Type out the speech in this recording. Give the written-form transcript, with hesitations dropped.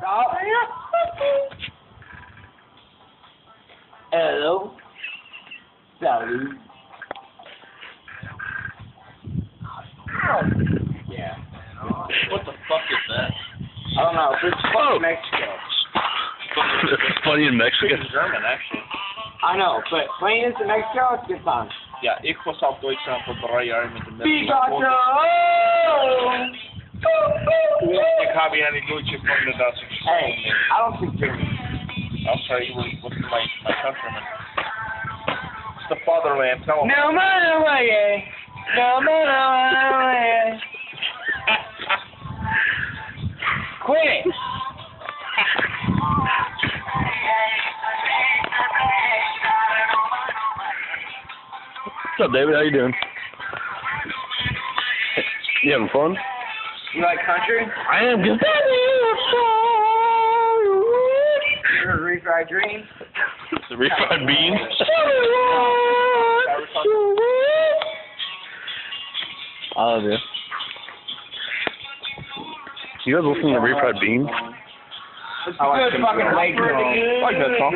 Stop. Hello. Salut. Yeah. What the fuck is that? I don't know. It's fucking Mexico. It's funny in Mexico. It's German, actually. I know, but playing this in Mexico, it's good fun. Ja, ik was op Duitsland voor 3 jaar met de mensen. Pikachu! Ik heb hier niet Duitse vrienden dat ik... Hey, I don't speak German. I'll tell you with my countrymen. It's the fatherland. Tell them. No matter what, yeah. No matter what, Quit it! What's up, David? How you doing? You having fun? You like country? I am good. You ever refried dreams? The refried beans? I love you. You guys listen to refried beans? I like good fucking lake. I like that song.